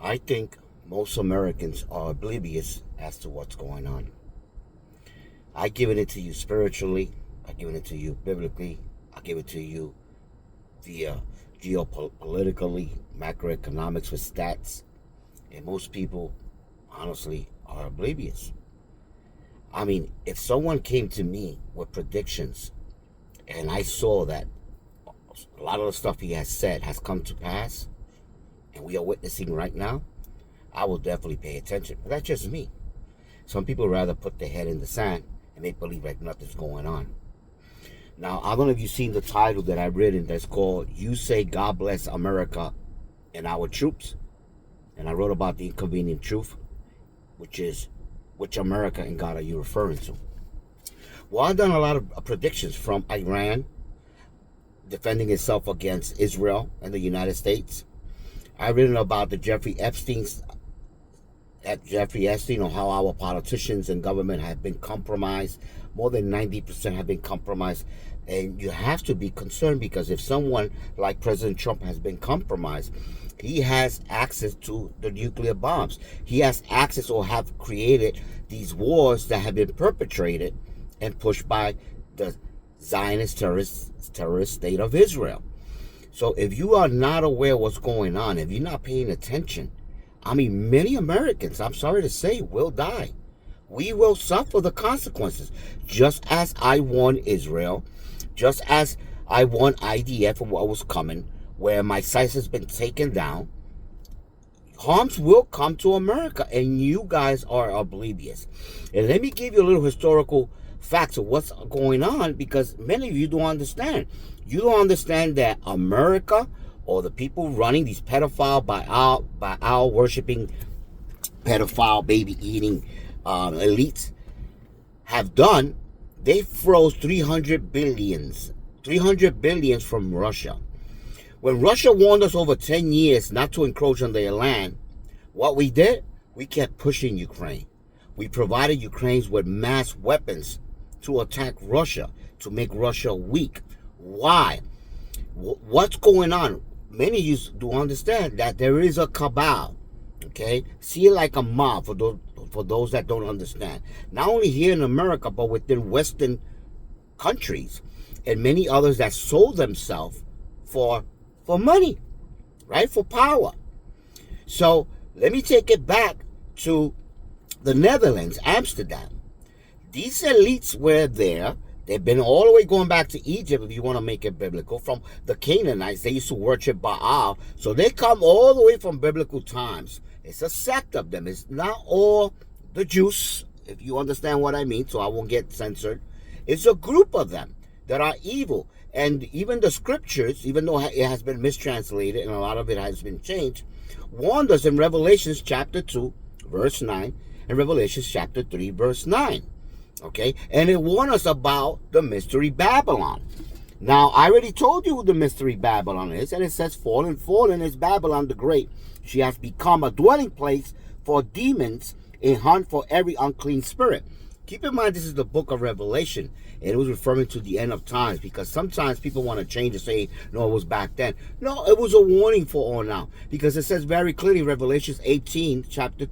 I think most Americans are oblivious as to what's going on. I given it to you spiritually. I given it to you biblically. I give it to you via geopolitically, macroeconomics with stats. And most people, honestly, are oblivious. I mean, if someone came to me with predictions and I saw that a lot of the stuff he has said has come to pass and we are witnessing right now, I will definitely pay attention. But that's just me. Some people rather put their head in the sand and make believe like nothing's going on. Now, I don't know if you've seen the title that I've written that's called You Say God Bless America and Our Troops. And I wrote about the Inconvenient Truth, which is, which America and God are you referring to? Well, I've done a lot of predictions from Iran defending itself against Israel and the United States. I've written about the Jeffrey Epstein, or how our politicians and government have been compromised. More than 90% have been compromised. And you have to be concerned, because if someone like President Trump has been compromised, he has access to the nuclear bombs. He has access, or have created these wars that have been perpetrated and pushed by the Zionist terrorist state of Israel. So if you are not aware of what's going on, if you're not paying attention, I mean, many Americans, I'm sorry to say, will die. We will suffer the consequences. Just as I warned Israel, just as I warned IDF of what was coming, where my sites has been taken down, harms will come to America, and you guys are oblivious. And let me give you a little historical facts of what's going on, because many of you don't understand. You don't understand that America, or the people running these pedophile, by our worshiping, pedophile, baby eating elites have done, they froze 300 billions from Russia. When Russia warned us over 10 years not to encroach on their land, what we did, we kept pushing Ukraine. We provided Ukraine with mass weapons to attack Russia, to make Russia weak. Why? What's going on? Many of you do understand that there is a cabal, okay? See it like a mob for those that don't understand. Not only here in America, but within Western countries and many others that sold themselves for money, right? For power. So let me take it back to the Netherlands, Amsterdam. These elites were there. They've been all the way going back to Egypt, if you want to make it biblical, from the Canaanites. They used to worship Baal. So they come all the way from biblical times. It's a sect of them. It's not all the Jews, if you understand what I mean, so I won't get censored. It's a group of them that are evil. And even the scriptures, even though it has been mistranslated and a lot of it has been changed, warned us in Revelations chapter 2, verse 9, and Revelations chapter 3, verse 9. Okay, and it warned us about the mystery Babylon. Now, I already told you who the mystery Babylon is, and it says, fallen is Babylon the Great. She has become a dwelling place for demons, a hunt for every unclean spirit. Keep in mind, this is the book of Revelation, and it was referring to the end of times, because sometimes people want to change and say, no, it was back then. No, it was a warning for all now, because it says very clearly, Revelation 18, chapter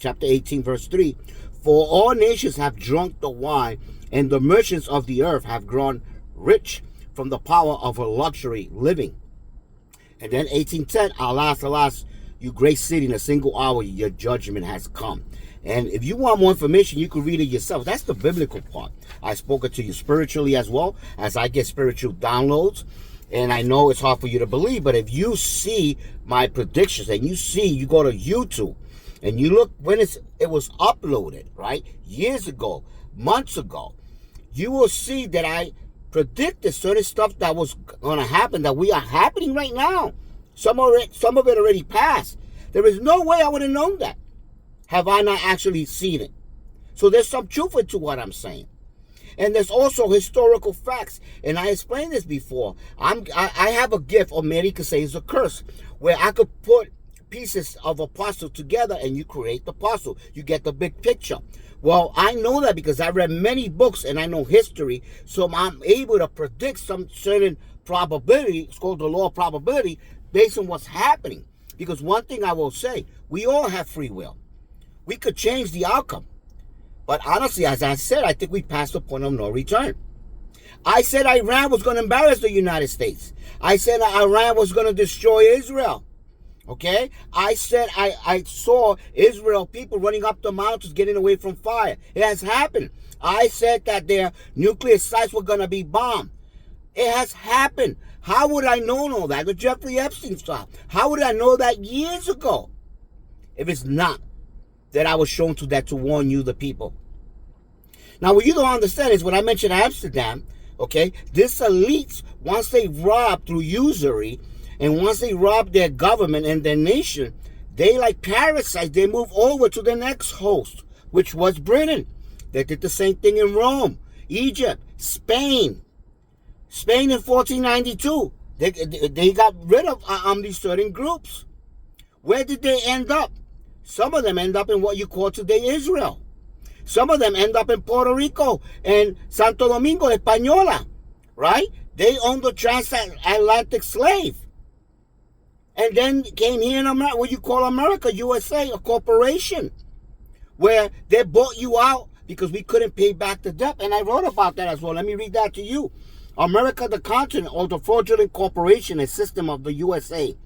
18, verse 3, for all nations have drunk the wine, and the merchants of the earth have grown rich from the power of her luxury living. And then 18:10, alas, you great city, in a single hour your judgment has come. And if you want more information, you can read it yourself. That's the biblical part. I spoke it to you spiritually as well, as I get spiritual downloads. And I know it's hard for you to believe, but if you see my predictions, and you go to YouTube, and you look when it was uploaded, right, years ago, months ago, you will see that I predicted certain stuff that was going to happen, that we are happening right now. Some of it already passed. There is no way I would have known that, have I not actually seen it. So there's some truth to what I'm saying. And there's also historical facts. And I explained this before. I have a gift, or many could say it's a curse, where I could put pieces of a puzzle together and you create the puzzle. You get the big picture. Well, I know that because I read many books and I know history, so I'm able to predict some certain probability. It's called the law of probability, based on what's happening. Because one thing I will say, we all have free will. We could change the outcome. But honestly, as I said, I think we passed the point of no return. I said Iran was going to embarrass the United States. I said Iran was going to destroy Israel. Okay? I said I saw Israel people running up the mountains getting away from fire. It has happened. I said that their nuclear sites were going to be bombed. It has happened. How would I know all that? The Jeffrey Epstein stuff. How would I know that years ago? If it's not that I was shown to that to warn you, the people. Now, what you don't understand is when I mentioned Amsterdam, okay, this elites, once they rob through usury, and once they rob their government and their nation, they like parasites, they move over to the next host, which was Britain. They did the same thing in Rome, Egypt, Spain. Spain in 1492, they got rid of these certain groups. Where did they end up? Some of them end up in what you call today Israel. Some of them end up in Puerto Rico and Santo Domingo, Española, right? They owned the transatlantic slave. And then came here in America, what you call America, USA, a corporation, where they bought you out because we couldn't pay back the debt. And I wrote about that as well. Let me read that to you. America, the continent, or the fraudulent corporation and system of the USA,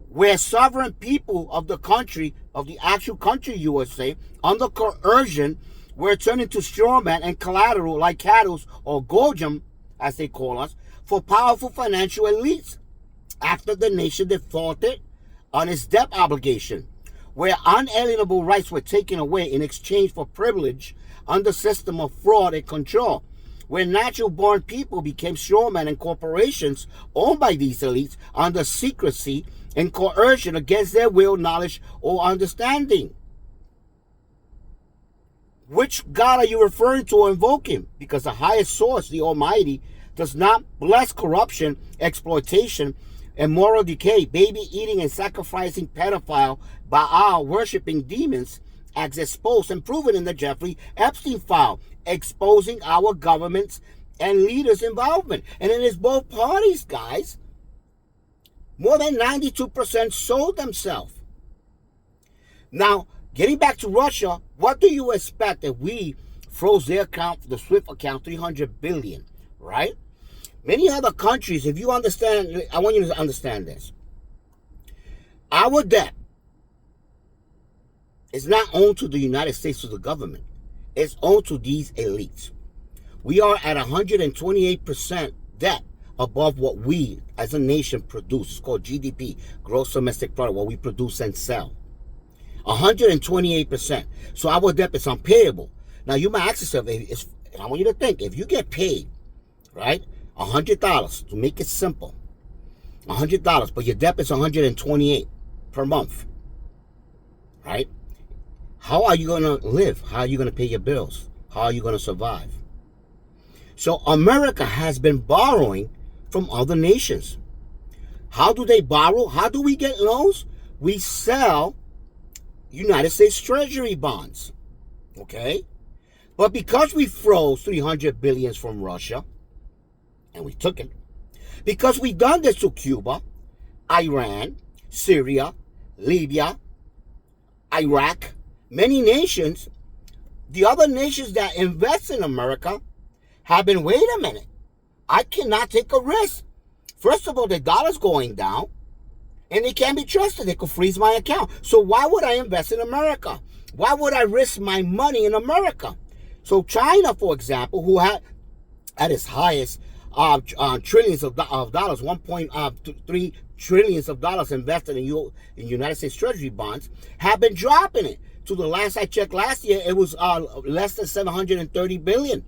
where sovereign people of the country, of the actual country USA, under coercion, were turned into strawman and collateral like cattle or gorgem, as they call us, for powerful financial elites after the nation defaulted on its debt obligation, where unalienable rights were taken away in exchange for privilege under system of fraud and control, where natural-born people became strawmen and corporations owned by these elites under secrecy and coercion against their will, knowledge, or understanding. Which God are you referring to or invoking? Because the highest source, the Almighty, does not bless corruption, exploitation, and moral decay, baby-eating and sacrificing pedophile, Baal worshipping demons, as exposed and proven in the Jeffrey Epstein file, exposing our governments and leaders' involvement. And it is both parties, guys. More than 92% sold themselves. Now, getting back to Russia, what do you expect if we froze their account, the SWIFT account, $300 billion, right? Many other countries, if you understand, I want you to understand this. Our debt is not owned to the United States, to the government. It's owned to these elites. We are at 128% debt above what we as a nation produce. It's called GDP, gross domestic product, what we produce and sell. 128%. So our debt is unpayable. Now you might ask yourself, and I want you to think, if you get paid, right, $100, to make it simple, $100, but your debt is $128 per month, right? How are you going to live? How are you going to pay your bills? How are you going to survive? So America has been borrowing from other nations. How do they borrow? How do we get loans? We sell United States Treasury bonds, okay? But because we froze $300 billion from Russia, and we took it, because we've done this to Cuba, Iran, Syria, Libya, Iraq, many nations, the other nations that invest in America have been, wait a minute, I cannot take a risk. First of all, the dollar's going down, and they can't be trusted. They could freeze my account. So why would I invest in America? Why would I risk my money in America? So China, for example, who had at its highest trillions of dollars, 1.3 trillions of dollars invested in United States Treasury bonds, have been dropping it. To the last I checked last year, it was less than 730 billion.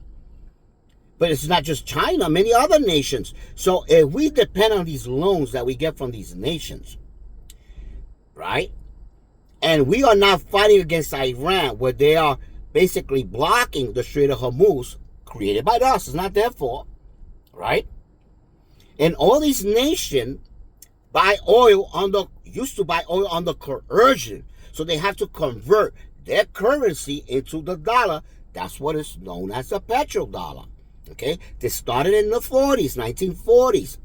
But it's not just China, many other nations. So if we depend on these loans that we get from these nations, right? And we are not fighting against Iran, where they are basically blocking the Strait of Hormuz, created by us. It's not their fault, right? And all these nations used to buy oil under coercion. So they have to convert their currency into the dollar. That's what is known as the petrodollar. Okay, this started in the 1940s,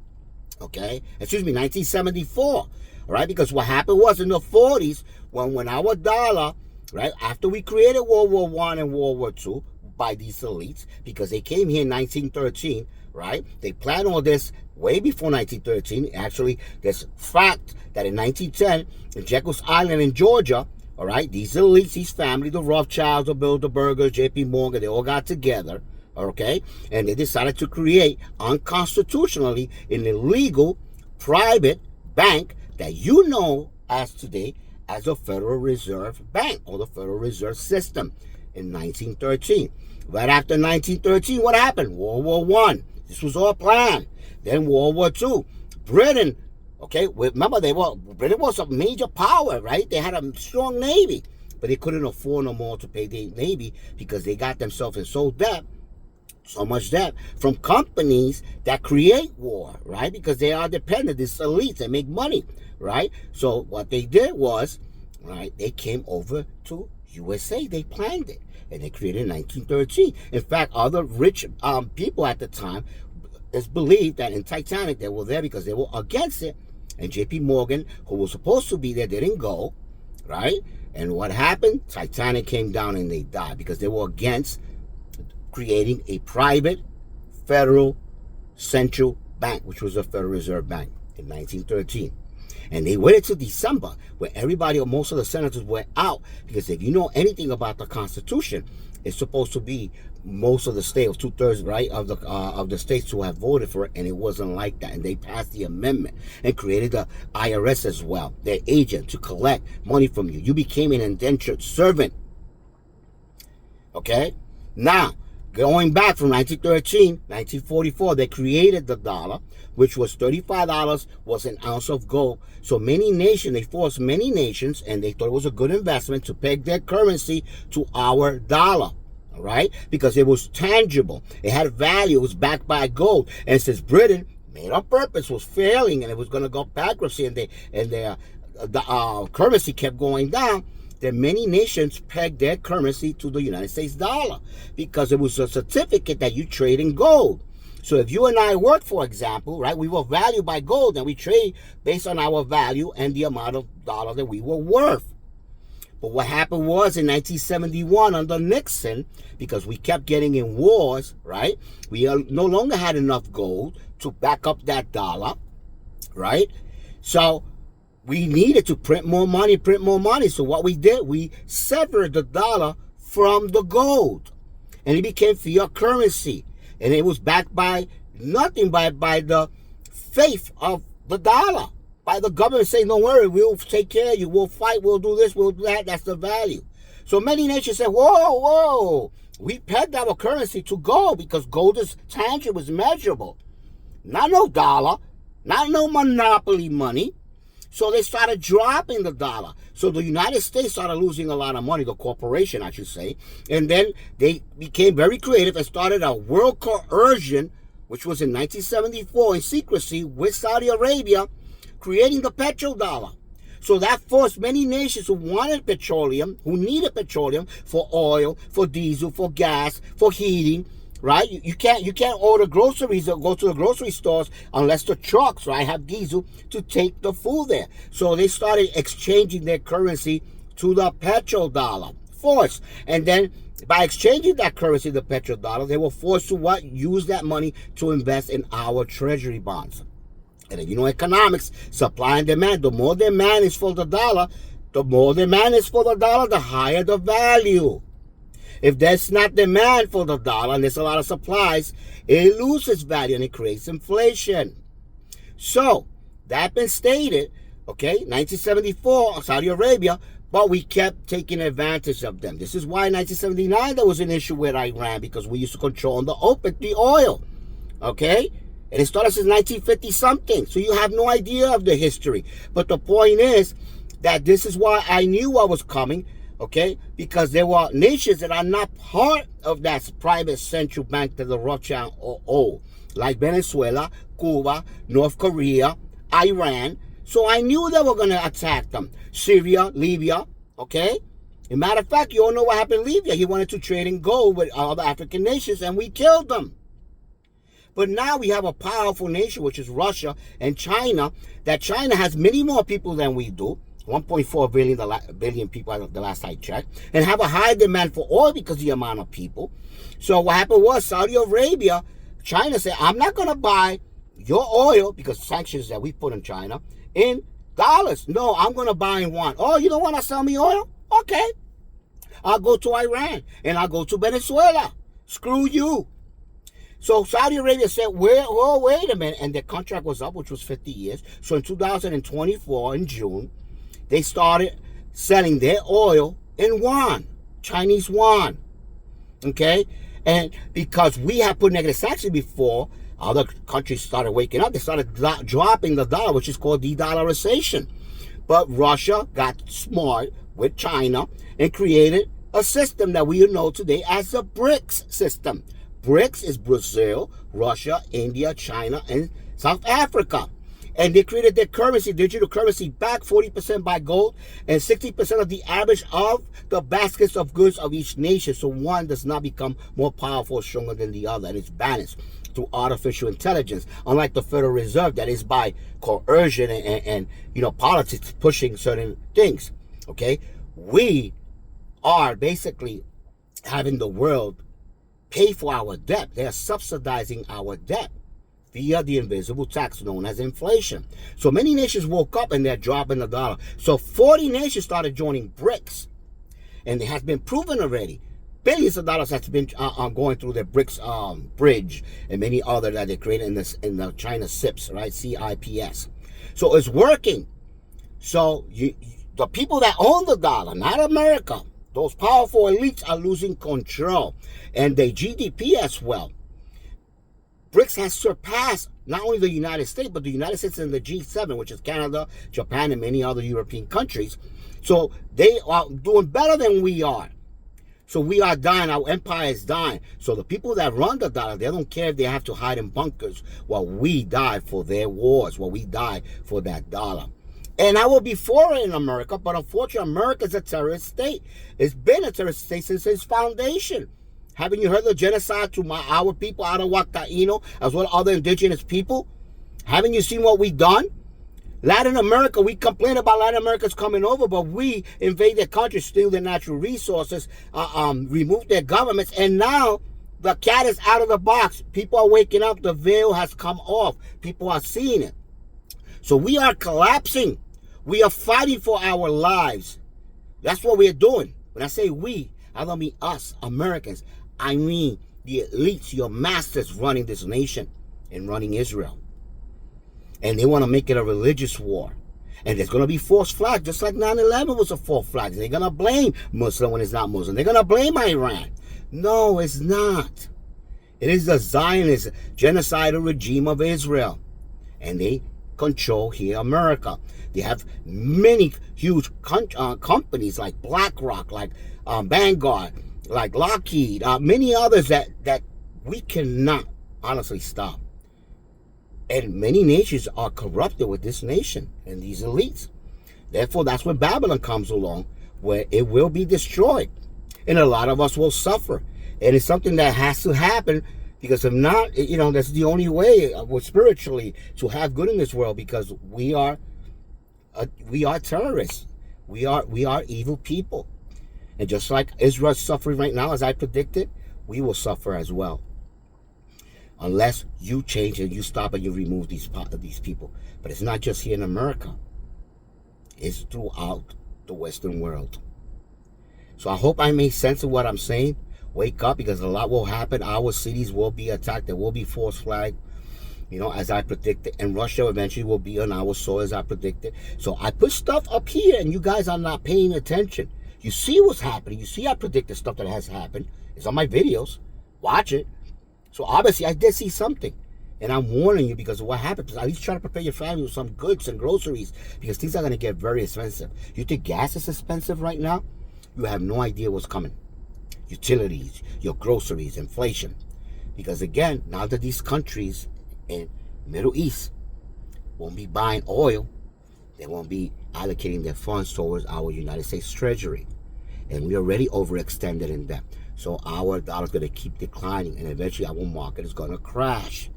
okay? 1974. All right? Because what happened was in the 40s, when our dollar, right, after we created World War I and World War II by these elites, because they came here in 1913, right? They planned all this way before 1913. Actually, there's fact that in 1910, in Jekyll's Island in Georgia, all right, these elites, these families, the Rothschilds, the Bilderbergers, J.P. Morgan, they all got together, okay, and they decided to create unconstitutionally an illegal private bank that you know as today as the Federal Reserve Bank or the Federal Reserve System in 1913. Right after 1913, what happened? World War I. This was all planned. Then World War II. Britain, okay, remember Britain was a major power, right? They had a strong navy, but they couldn't afford no more to pay the navy because they got themselves in so much debt from companies that create war, right? Because they are dependent, these elites, they make money, right? So what they did was, right, they came over to USA, they planned it, and they created in 1913. In fact, other rich people at the time is believed that in Titanic, they were there because they were against it, and J.P. Morgan, who was supposed to be there, didn't go, right? And what happened? Titanic came down and they died because they were against creating a private federal central bank, which was the Federal Reserve Bank in 1913. And they waited till December, where everybody or most of the senators were out, because if you know anything about the Constitution, it's supposed to be most of the states, 2/3, right, of the states to have voted for it, and it wasn't like that. And they passed the amendment and created the IRS as well, their agent to collect money from you. You became an indentured servant. Okay? Now, going back from 1913, 1944, they created the dollar, which was $35 was an ounce of gold. So they forced many nations, and they thought it was a good investment to peg their currency to our dollar, all right? Because it was tangible. It had value. It was backed by gold. And since Britain, made on purpose, was failing, and it was going to go bankruptcy, and their currency kept going down, that many nations pegged their currency to the United States dollar because it was a certificate that you trade in gold. So if you and I work, for example, right, we were valued by gold, and we trade based on our value and the amount of dollar that we were worth. But what happened was in 1971 under Nixon, because we kept getting in wars, right, we no longer had enough gold to back up that dollar, right? So we needed to print more money. So what we did, we severed the dollar from the gold, and it became fiat currency. And it was backed by nothing by the faith of the dollar, by the government saying, don't worry, we'll take care of you, we'll fight, we'll do this, we'll do that. That's the value. So many nations said, whoa, we pegged our currency to gold because gold is tangible, it's measurable. Not no dollar, not no monopoly money. So they started dropping the dollar. So the United States started losing a lot of money, the corporation, I should say. And then they became very creative and started a world coercion, which was in 1974 in secrecy with Saudi Arabia, creating the petrodollar. So that forced many nations who wanted petroleum, who needed petroleum for oil, for diesel, for gas, for heating, right? You can't order groceries or go to the grocery stores unless the trucks, right, have diesel to take the food there. So they started exchanging their currency to the petrodollar, forced. And then by exchanging that currency, the petrodollar, they were forced to what? Use that money to invest in our treasury bonds. And then, you know, economics, supply and demand. The more demand is for the dollar, the higher the value. If there's not demand for the dollar and there's a lot of supplies, it loses value and it creates inflation. So, that been stated, okay, 1974, Saudi Arabia, but we kept taking advantage of them. This is why in 1979 there was an issue with Iran, because we used to control the OPEC, the oil, okay? And it started since 1950-something, so you have no idea of the history. But the point is that this is why I knew what was coming, okay? Because there were nations that are not part of that private central bank that the Rothschild owe, like Venezuela, Cuba, North Korea, Iran. So I knew they were going to attack them. Syria, Libya, okay? As a matter of fact, you all know what happened in Libya. He wanted to trade in gold with other African nations, and we killed them. But now we have a powerful nation, which is Russia and China, that China has many more people than we do. 1.4 billion people the last I checked, and have a high demand for oil because of the amount of people. So what happened was Saudi Arabia, China said, I'm not going to buy your oil because sanctions that we put in China in dollars. No, I'm going to buy in yuan. Oh, you don't want to sell me oil? Okay. I'll go to Iran and I'll go to Venezuela. Screw you. So Saudi Arabia said, wait a minute. And their contract was up, which was 50 years. So in 2024, in June, they started selling their oil in yuan, Chinese yuan. Okay? And because we have put negative sanctions before, other countries started waking up. They started dropping the dollar, which is called de-dollarization. But Russia got smart with China and created a system that we know today as the BRICS system. BRICS is Brazil, Russia, India, China, and South Africa. And they created their currency, digital currency, backed 40% by gold and 60% of the average of the baskets of goods of each nation. So one does not become more powerful or stronger than the other. And it's balanced through artificial intelligence, unlike the Federal Reserve that is by coercion and politics pushing certain things. Okay? We are basically having the world pay for our debt. They are subsidizing our debt via the invisible tax known as inflation. So many nations woke up and they're dropping the dollar. So 40 nations started joining BRICS. And it has been proven already. Billions of dollars has been going through the BRICS bridge and many other that they created in the China CIPS, right? CIPS. So it's working. So the people that own the dollar, not America, those powerful elites are losing control. And the GDP as well. BRICS has surpassed not only the United States, but the United States and the G7, which is Canada, Japan, and many other European countries. So they are doing better than we are. So we are dying. Our empire is dying. So the people that run the dollar, they don't care if they have to hide in bunkers while we die for their wars, while we die for that dollar. And I will be for it in America, but unfortunately, America is a terrorist state. It's been a terrorist state since its foundation. Haven't you heard the genocide to our people, Arawak Taino, as well as other indigenous people? Haven't you seen what we've done? Latin America, we complain about Latin Americans coming over, but we invade their country, steal their natural resources, remove their governments, and now the cat is out of the box. People are waking up. The veil has come off. People are seeing it. So we are collapsing. We are fighting for our lives. That's what we're doing. When I say we, I don't mean us, Americans. I mean the elites, your masters running this nation and running Israel. And they want to make it a religious war. And there's going to be false flags, just like 9/11 was a false flag. They're going to blame Muslim when it's not Muslim. They're going to blame Iran. No, it's not. It is the Zionist genocidal regime of Israel. And they control here America. They have many huge companies like BlackRock, like Vanguard, like Lockheed, many others that we cannot honestly stop. And many nations are corrupted with this nation and these elites. Therefore, that's when Babylon comes along, where it will be destroyed. And a lot of us will suffer. And it's something that has to happen, because if not, that's the only way spiritually to have good in this world, because we are terrorists. We are evil people. And just like Israel is suffering right now, as I predicted, we will suffer as well. Unless you change and you stop and you remove these people. But it's not just here in America. It's throughout the Western world. So I hope I made sense of what I'm saying. Wake up, because a lot will happen. Our cities will be attacked. There will be false flag, as I predicted. And Russia eventually will be on our soil, as I predicted. So I put stuff up here and you guys are not paying attention. You see what's happening. You see I predicted stuff that has happened. It's on my videos. Watch it. So obviously I did see something. And I'm warning you because of what happened. At least try to prepare your family with some goods and groceries, because things are going to get very expensive. You think gas is expensive right now? You have no idea what's coming. Utilities, your groceries, inflation. Because again, now that these countries in Middle East won't be buying oil, they won't be allocating their funds towards our United States Treasury. And we're already overextended in debt. So our dollar is going to keep declining, and eventually our market is going to crash.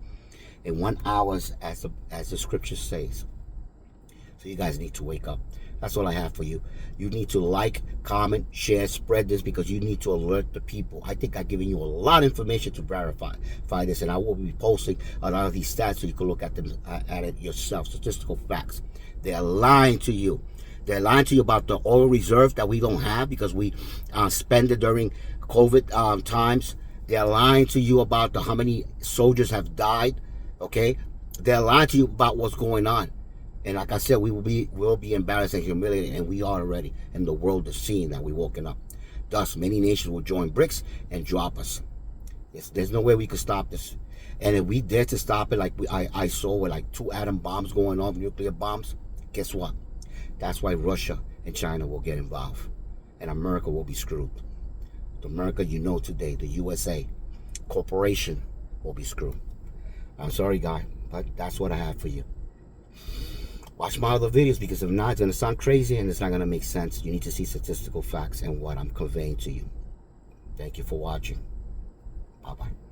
in 1 hour, as the scripture says. So you guys need to wake up. That's all I have for you. You need to like, comment, share, spread this, because you need to alert the people. I think I've given you a lot of information to verify this, and I will be posting a lot of these stats so you can look at them at it yourself. Statistical facts. They're lying to you. They're lying to you about the oil reserve that we don't have because we spend it during COVID times. They're lying to you about how many soldiers have died. Okay, they're lying to you about what's going on. And like I said, we will be embarrassed and humiliated, and we are already. And the world is seeing that we're woken up. Thus, many nations will join BRICS and drop us. There's no way we could stop this. And if we dare to stop it, like I saw with like 2 atom bombs going off, nuclear bombs, guess what? That's why Russia and China will get involved. And America will be screwed. The America you know today, the USA corporation, will be screwed. I'm sorry, guy, but that's what I have for you. Watch my other videos, because if not, it's going to sound crazy and it's not going to make sense. You need to see statistical facts and what I'm conveying to you. Thank you for watching. Bye-bye.